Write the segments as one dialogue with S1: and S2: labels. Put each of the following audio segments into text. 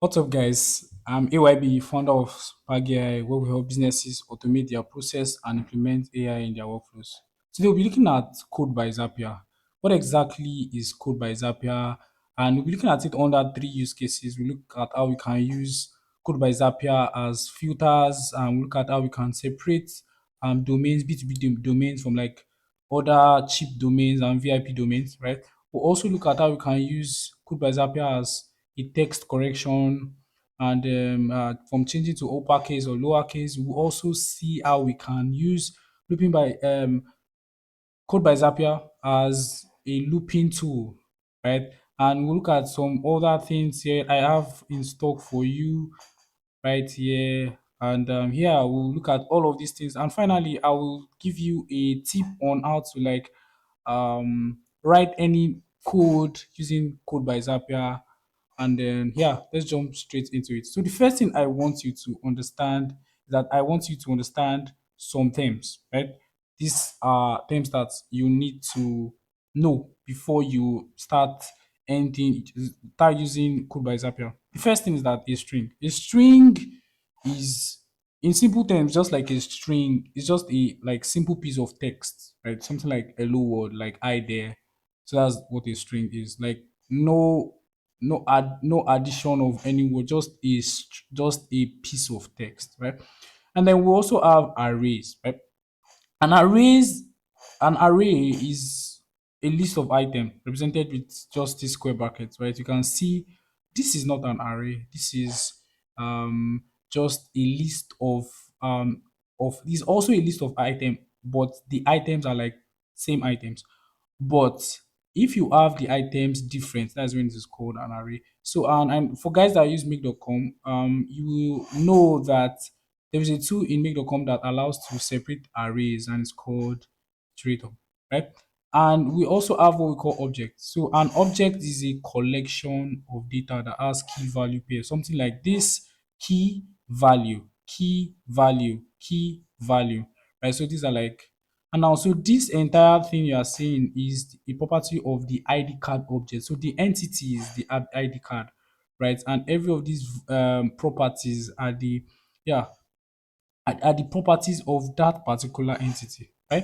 S1: What's up, guys? I'm AYB, founder of Spark AI, where we help businesses automate their process and implement AI in their workflows. Today, we'll be looking at Code by Zapier. What exactly is Code by Zapier? And we'll be looking at it under three use cases. We look at how we can use Code by Zapier as filters, and we look at how we can separate domains, B2B domains from like other cheap domains and VIP domains, right? We'll also look at how we can use Code by Zapier as a text correction and from changing to uppercase or lowercase. We'll also see how we can use looping by Code by Zapier as a looping tool, right? And we'll look at some other things here I have in stock for you right here. And here we'll look at all of these things. And finally, I will give you a tip on how to like write any code using Code by Zapier. And then, yeah, let's jump straight into it. So, the first thing I want you to understand is that I want you to understand some terms, right? These are terms that you need to know before you anything, start using Code by Zapier. The first thing is that a string. A string is, in simple terms, just like a string. It's just a like simple piece of text, right? Something like hello world, like I there. So that's what a string is. Like no addition of any word, just a piece of text, right? And then we also have arrays, right? An arrays an array is a list of items represented with just these square brackets, right? You can see this is not an array. This is just a list of this also a list of items, but the items are like same items. But if you have the items different, that's when it is called an array. So and for guys that use make.com, you will know that there is a tool in make.com that allows to separate arrays and it's called iterator, right? And we also have what we call objects. So an object is a collection of data that has key value pairs, something like this: key value, key value, key value, right? So these are like, and now, so this entire thing you are seeing is a property of the ID card object. So the entity is the ID card, right? And every of these properties are yeah, are the properties of that particular entity, right?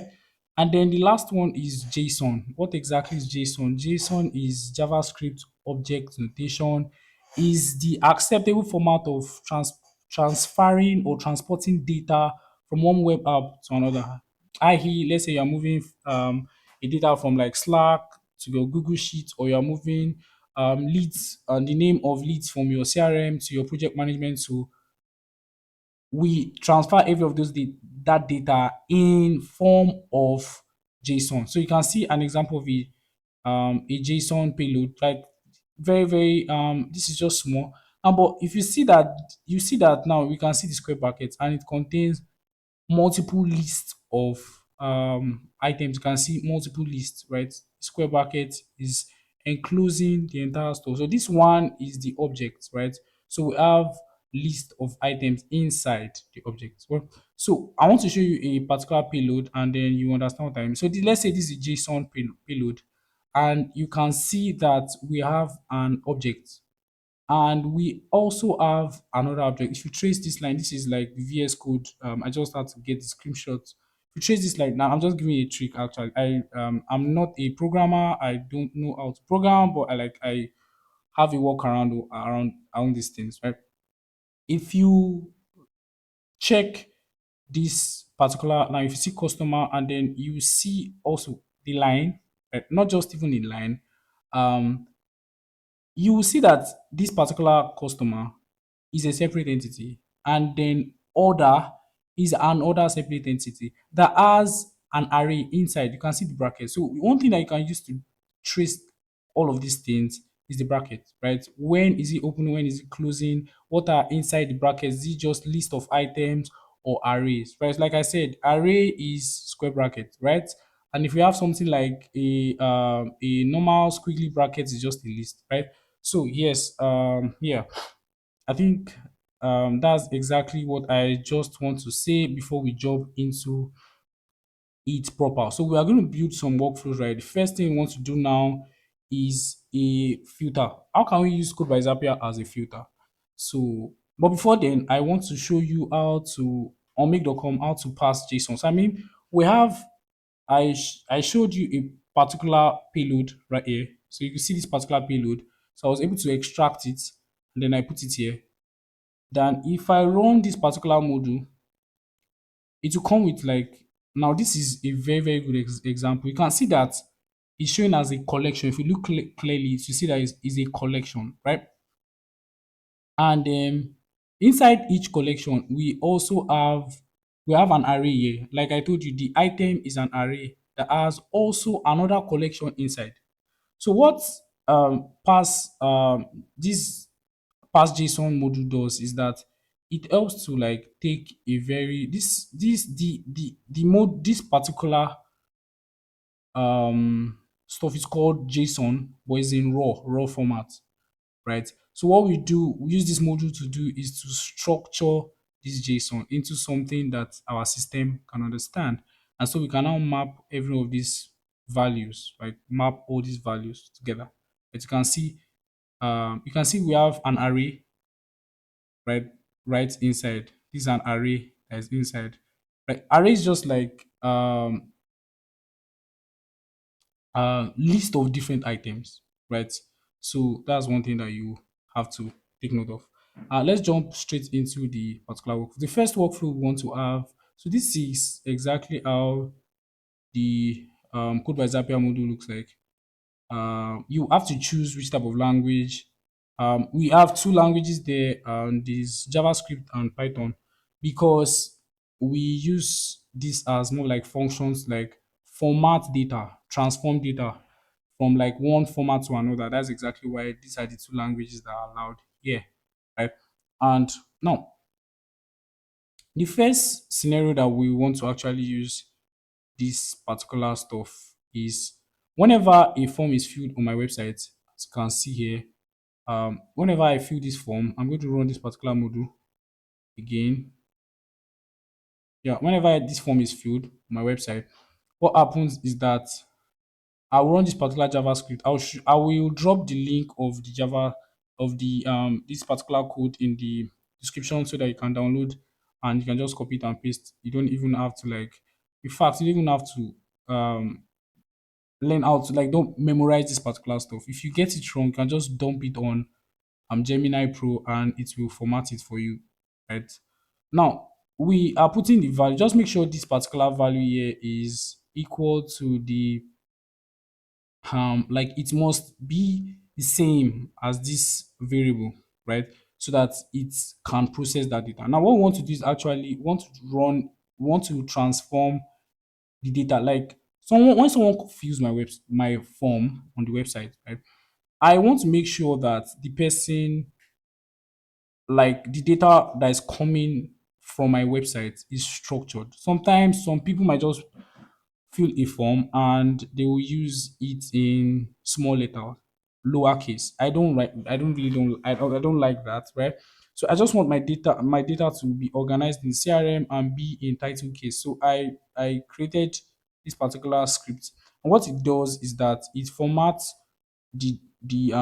S1: And then the last one is JSON. What exactly is JSON? JSON is JavaScript object notation, is the acceptable format of transferring or transporting data from one web app to another. I.e., let's say you're moving a data from like Slack to your Google Sheet, or you're moving leads, the name of leads from your CRM to your project management tool. We transfer every of that data in form of JSON. So you can see an example of a JSON payload, like very this is just small. But if you see that now we can see the square brackets and it contains multiple lists of items. You can see multiple lists, right? Square bracket is enclosing the entire store. So this one is the object, right? So we have list of items inside the object. Well, so I want to show you a particular payload and then you understand what I mean. So let's say this is JSON payload, and you can see that we have an object and we also have another object. If you trace this line, this is like the VS Code. I just had to get the screenshot. If you trace this line, now I'm just giving you a trick. Actually, I'm not a programmer. I don't know how to program, but I have a workaround around these things, right? If you check this particular, now if you see customer and then you see also the line, right? Not just even in line, um you will see that this particular customer is a separate entity, and then order is another separate entity that has an array inside. You can see the bracket. So one thing that you can use to trace all of these things is the bracket, right? When is it opening? When is it closing? What are inside the brackets? Is it just list of items or arrays, right? Like I said, array is square bracket, right? And if you have something like a normal squiggly bracket, is just a list, right? So yes, yeah, I think that's exactly what I just want to say before we jump into it proper. So we are going to build some workflows, right? The first thing we want to do now is a filter. How can we use Code by Zapier as a filter? So, but before then, I want to show you how to on make.com how to pass JSON. So, I mean, we have I showed you a particular payload right here. So you can see this particular payload. So I was able to extract it and then I put it here. Then if I run this particular module, it will come with like now this is a very very good example. You can see that it's showing as a collection. If you look clearly, you see that is a collection, right? And inside each collection, we have an array here. Like I told you, the item is an array that has also another collection inside. So what this pass JSON module does is that it helps to like take a very this the mode this particular stuff is called JSON, but it's in raw format, right? So what we use this module to do is to structure this JSON into something that our system can understand. And so we can now map every of these values, right? Map all these values together. But you can see we have an array, right? Right inside. This is an array that is inside. Right? Array is just like list of different items, right? So that's one thing that you have to take note of. Let's jump straight into the particular workflow. The first workflow we want to have. So this is exactly how the code by Zapier module looks like. You have to choose which type of language. We have two languages there, this JavaScript and Python, because we use this as more like functions like format data, transform data from like one format to another. That's exactly why these are the two languages that are allowed here, right? And now, the first scenario that we want to actually use this particular stuff is whenever a form is filled on my website, as you can see here, whenever I fill this form, I'm going to run this particular module again. Yeah, whenever this form is filled on my website, what happens is that I will run this particular JavaScript. I will drop the link of the Java of the this particular code in the description so that you can download and you can just copy it and paste. You don't even have to like, in fact, you don't even have to learn how to like don't memorize this particular stuff. If you get it wrong, you can just dump it on Gemini Pro and it will format it for you. Right. Now we are putting the value. Just make sure this particular value here is equal to the like it must be the same as this variable, right? So that it can process that data. Now what we want to do is actually want to transform the data. Like someone when someone fills my form on the website, right? I want to make sure that the person like the data that is coming from my website is structured. Sometimes some people might just fill a form and they will use it in small letter, lowercase. I don't really I don't like that, right? So I just want my data to be organized in CRM and be in title case. So I created this particular script. And what it does is that it formats the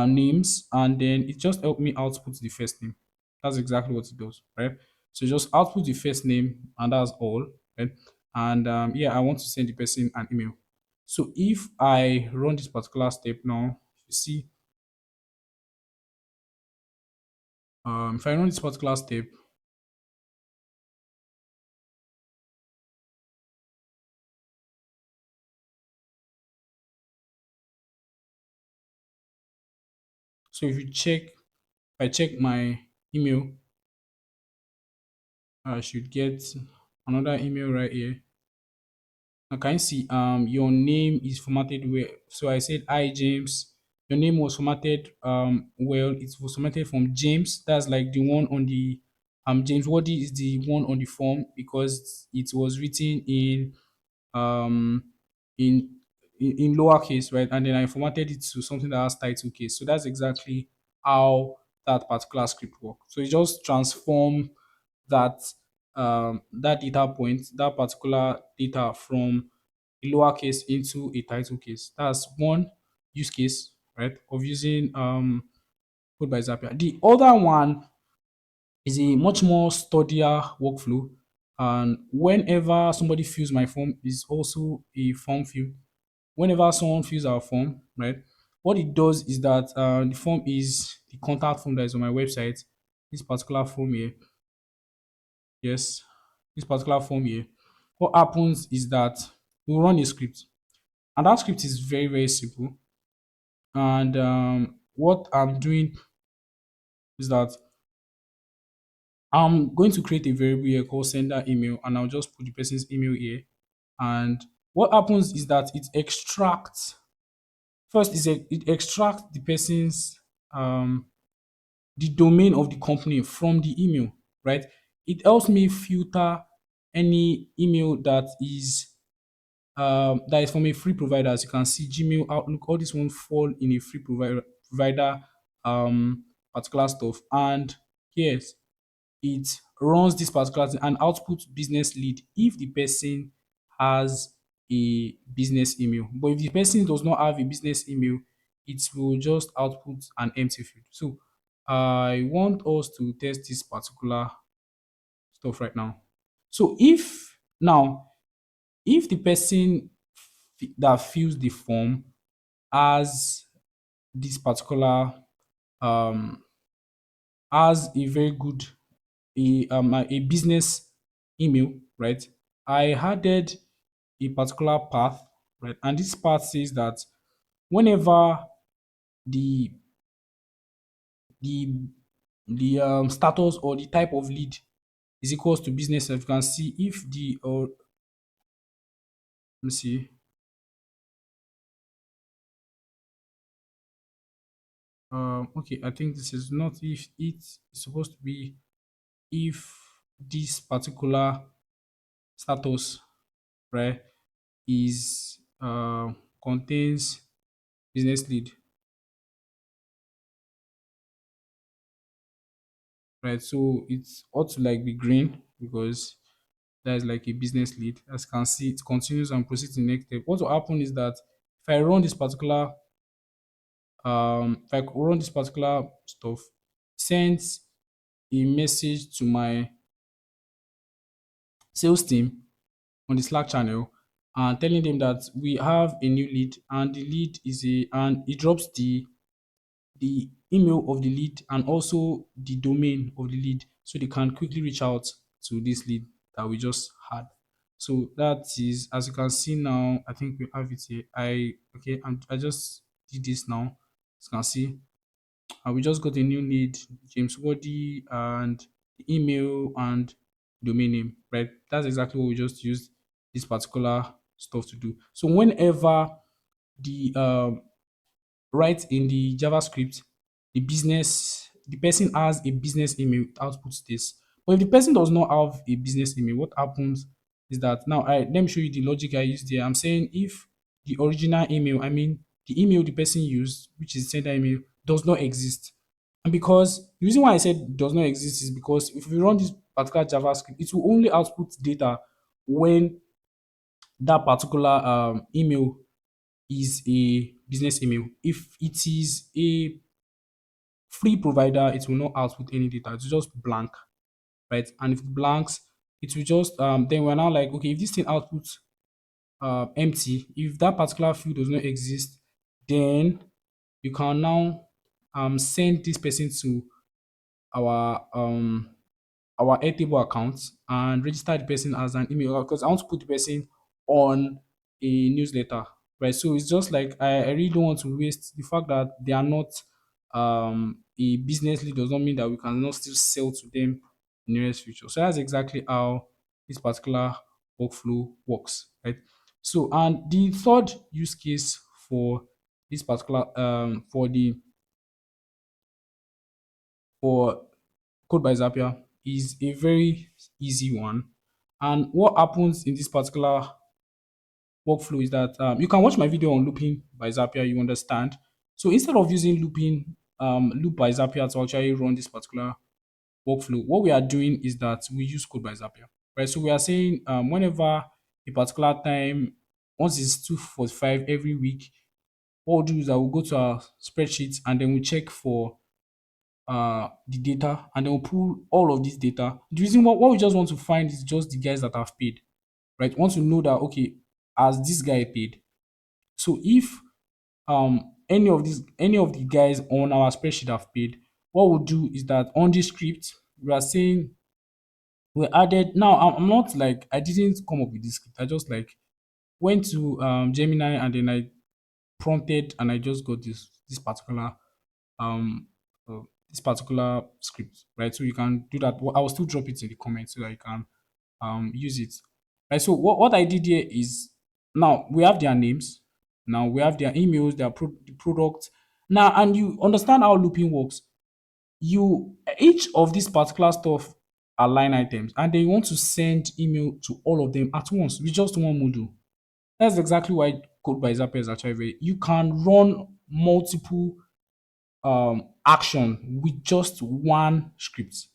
S1: names and then it just help me output the first name. That's exactly what it does, right? So just output the first name and that's all, right? And yeah, I want to send the person an email. So if I run this particular step now, you see, if I run this particular step, so if you check, if I check my email, I should get another email right here. Now can you see your name is formatted well. So I said hi James. Your name was formatted well. It was formatted from James. That's like the one on the James Wadi is the one on the form because it was written um in in lowercase, right? And then I formatted it to something that has title case. So that's exactly how that particular script works. So it just transform that that data point, that particular data from a lowercase into a title case. That's one use case, right, of using code by Zapier. The other one It's a much more sturdier workflow. And whenever somebody fills my form, is also a form field. Whenever someone fills our form, right, what it does is that the form is the contact form that is on my website. This particular form here, yes, this particular form here. What happens is that we run a script, and that script is very very simple. And what I'm doing is that I'm going to create a variable here called sender email, and I'll just put the person's email here. And what happens is that it extracts first is it extracts the person's the domain of the company from the email, right? It helps me filter any email that is from a free provider. As you can see, Gmail, Outlook, all these won't fall in a free provider particular stuff. And yes, it runs this particular thing and outputs business lead if the person has a business email. But if the person does not have a business email, it will just output an empty field. So I want us to test this particular stuff right now. So if the person that fills the form has this particular um has a very good a business email, right? I added a particular path, right? And this path says that whenever the the status or the type of lead is equals to business, if you can see if the or let me see. Okay, I think this is not if it's supposed to be if this particular status, right, is contains business lead, right? So it's ought to like be green because that is like a business lead. As you can see, it continues and proceeds to the next step. What will happen is that if I run this particular if I run this particular stuff, sends a message to my sales team on the Slack channel and telling them that we have a new lead and the lead is a and it drops the email of the lead and also the domain of the lead so they can quickly reach out to this lead that we just had. So that is, as you can see now, I think we have it here. I just did this now. As you can see, we just got a new lead, James Wadi, and the email and domain name, right? That's exactly what we just used this particular stuff to do. So whenever the right in the JavaScript, the person has a business email, it outputs this. But if the person does not have a business email, what happens is that now let me show you the logic I used here. I'm saying if the original email, I mean the email the person used, which is sender email, does not exist. And because the reason why I said does not exist is because if we run this particular JavaScript, it will only output data when that particular email is a business email. If it is a free provider, it will not output any data. It's just blank, right? And if it blanks, it will just then we're now like, okay, if this thing outputs empty, if that particular field does not exist, then you can now send this person to our Airtable account and register the person as an email because I want to put the person on a newsletter, right? So it's just like I really don't want to waste the fact that they are not a business lead does not mean that we cannot still sell to them in the nearest future. So that's exactly how this particular workflow works, right? So and the third use case for this particular for Code by Zapier is a very easy one. And what happens in this particular workflow is that you can watch my video on looping by Zapier, you understand. So instead of using loop by Zapier to actually run this particular workflow, what we are doing is that we use Code by Zapier, right? So we are saying whenever a particular time, once it's 2:45 every week, what we'll do is that we'll go to our spreadsheet and then we check for the data, and then we'll pull all of this data. The reason what we just want to find is just the guys that have paid, right? Want to know that, okay, as this guy paid. So if any of the guys on our spreadsheet have paid, what we'll do is that on this script we are saying we added. Now I'm not like, I didn't come up with this script. I just like went to Gemini, and then I prompted, and I just got this particular um this particular script, right? So you can do that. I will still drop it in the comments so that you can use it. Right. So what I did here is, now we have their names, now we have their emails, their the product. Now, and you understand how looping works. You Each of these particular stuff are line items, and then you want to send email to all of them at once with just one module. That's exactly why Code by Zapier is actually very, you can run multiple action with just one script.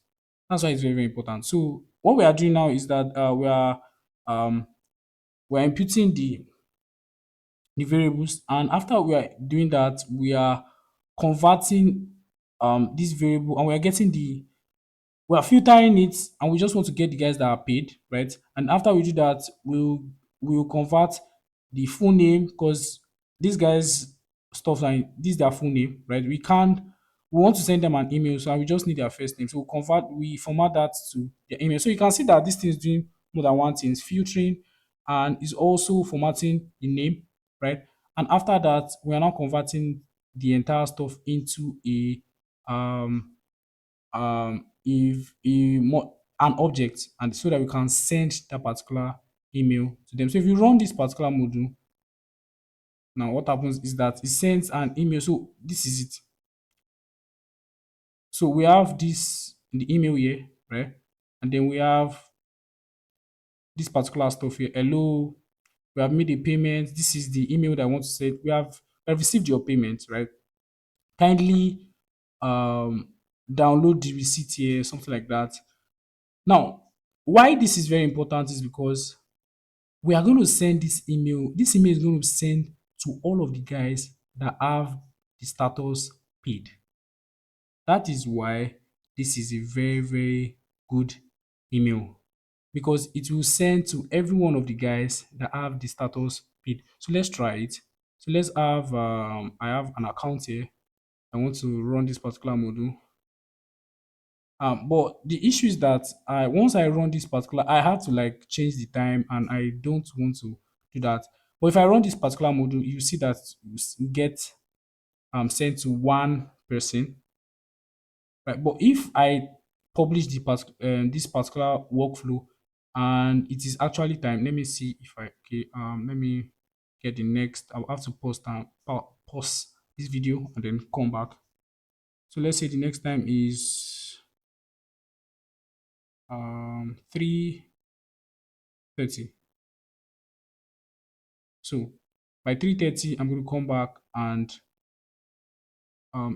S1: That's why it's very, very important. So what we are doing now is that um, we are inputting the variables, and after we are doing that, we are converting this variable, and we are getting the we are filtering it, and we just want to get the guys that are paid, right? And after we do that, we'll convert the full name, because these guys stuff like this their full name, right? We want to send them an email, so we just need their first name. So we format that to their email. So you can see that this thing is doing more than one thing. It's filtering, and is also formatting the name, right? And after that, we are now converting the entire stuff into if a an object, and so that we can send that particular email to them. So if you run this particular module, now what happens is that it sends an email. So this is it. So we have this in the email here, right? And then we have this particular stuff here. Hello, we have made a payment. This is the email that I want to send. We have received your payment, right? Kindly um download the receipt here, something like that. Now, why this is very important is because we are going to send this email. This email is going to send to all of the guys that have the status paid. That is why this is a very, very good email, because it will send to every one of the guys that have the status paid. So let's try it. So let's have I have an account here. I want to run this particular module. But the issue is that I once I run this particular, I have to like change the time, and I don't want to do that. But if I run this particular module, you see that you get sent to one person, right? But if I publish this particular workflow, and it is actually time, let me see if I okay. Let me get the next. I'll have to pause this video and then come back. So let's say the next time is 3:30. So by 3:30, I'm going to come back, and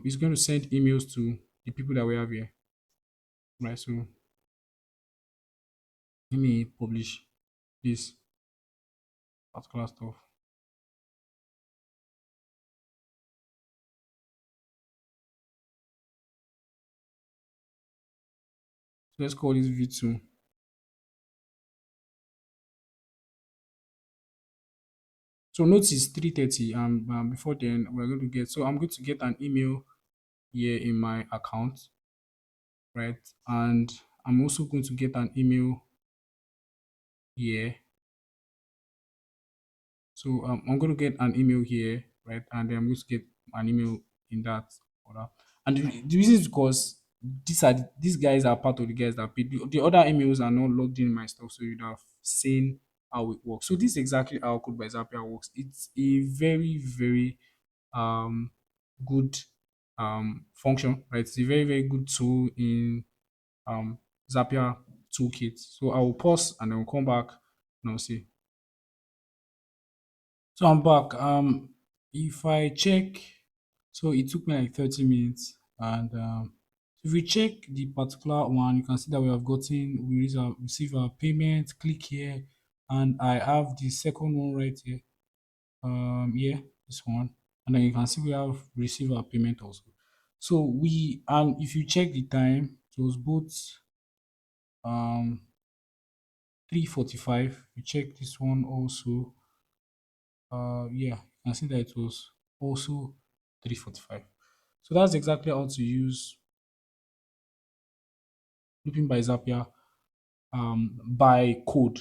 S1: it's going to send emails to the people that we have here, right? So let me publish this particular stuff. So let's call this V2. So notice 3:30, and before then we're going to get. So I'm going to get an email here in my account, right? And I'm also going to get an email here. So I'm going to get an email here, right? And then I'm going to get an email in that order. And the reason is because these guys are part of the guys that paid. The other emails are not logged in my stuff, so you'd have seen how it works. So this is exactly how Code by Zapier works. It's a very, very um good function, right? It's a very, very good tool in um Zapier toolkit. So I will pause and then we'll come back and I'll see. So I'm back. If I check, so it took me like 30 minutes, and if we check the particular one, you can see that receive our payment. Click here, and I have the second one right here. Here, this one, and then you can see we have received our payment also. So we and if you check the time, it was both um 3:45. You check this one also. Yeah, you can see that it was also 3:45. So that's exactly how to use looping by Zapier by code,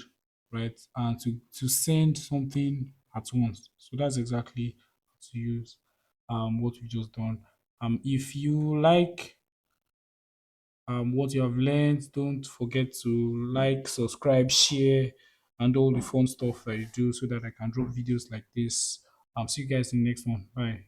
S1: right? And to send something at once. So that's exactly how to use what we just done. If you like what you have learned, don't forget to like, subscribe, share, and all the fun stuff that you do so that I can drop videos like this. See you guys in the next one. Bye.